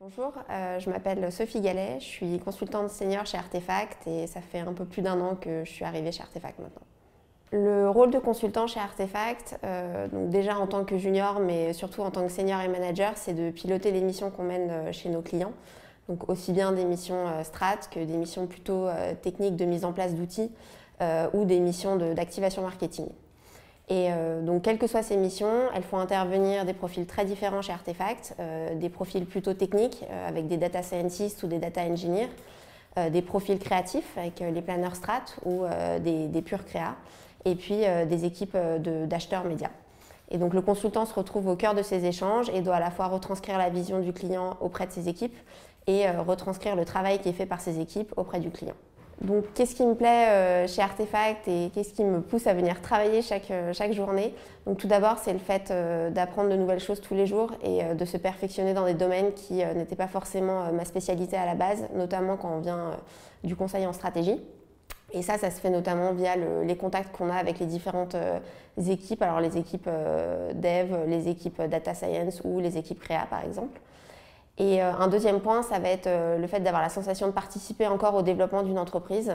Bonjour, je m'appelle Sophie Gallet, je suis consultante senior chez Artefact et ça fait un peu plus d'un an que je suis arrivée chez Artefact maintenant. Le rôle de consultant chez Artefact, donc déjà en tant que junior mais surtout en tant que senior et manager, c'est de piloter les missions qu'on mène chez nos clients. Donc aussi bien des missions strat que des missions plutôt techniques de mise en place d'outils ou des missions d'activation marketing. Et donc, quelles que soient ces missions, elles font intervenir des profils très différents chez Artefact, des profils plutôt techniques avec des data scientists ou des data engineers, des profils créatifs avec les planners strat ou des purs créa, et puis des équipes d'acheteurs médias. Et donc, le consultant se retrouve au cœur de ces échanges et doit à la fois retranscrire la vision du client auprès de ses équipes et retranscrire le travail qui est fait par ses équipes auprès du client. Donc, qu'est-ce qui me plaît chez Artefact et qu'est-ce qui me pousse à venir travailler chaque journée? Donc, tout d'abord, c'est le fait d'apprendre de nouvelles choses tous les jours et de se perfectionner dans des domaines qui n'étaient pas forcément ma spécialité à la base, notamment quand on vient du conseil en stratégie. Et ça se fait notamment via les contacts qu'on a avec les différentes équipes, alors les équipes dev, les équipes data science ou les équipes créa par exemple. Et un deuxième point, ça va être le fait d'avoir la sensation de participer encore au développement d'une entreprise,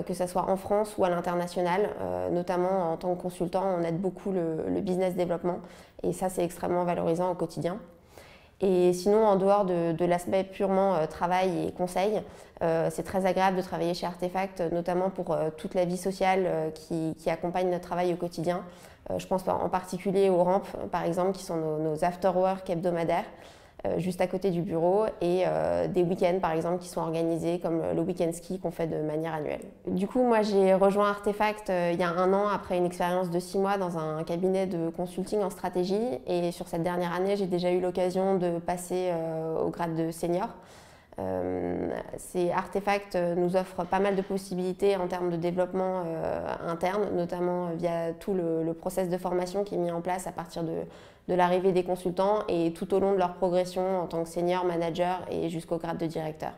que ce soit en France ou à l'international. Notamment en tant que consultant, on aide beaucoup le business développement et ça, c'est extrêmement valorisant au quotidien. Et sinon, en dehors de l'aspect purement travail et conseil, c'est très agréable de travailler chez Artefact, notamment pour toute la vie sociale qui accompagne notre travail au quotidien. Je pense en particulier aux rampes, par exemple, qui sont nos after-work hebdomadaires. Juste à côté du bureau et des week-ends par exemple qui sont organisés comme le week-end ski qu'on fait de manière annuelle. Du coup, moi j'ai rejoint Artefact il y a un an après une expérience de 6 mois dans un cabinet de consulting en stratégie et sur cette dernière année j'ai déjà eu l'occasion de passer au grade de senior. Artefact nous offre pas mal de possibilités en termes de développement interne, notamment via tout le process de formation qui est mis en place à partir de l'arrivée des consultants et tout au long de leur progression en tant que senior, manager et jusqu'au grade de directeur.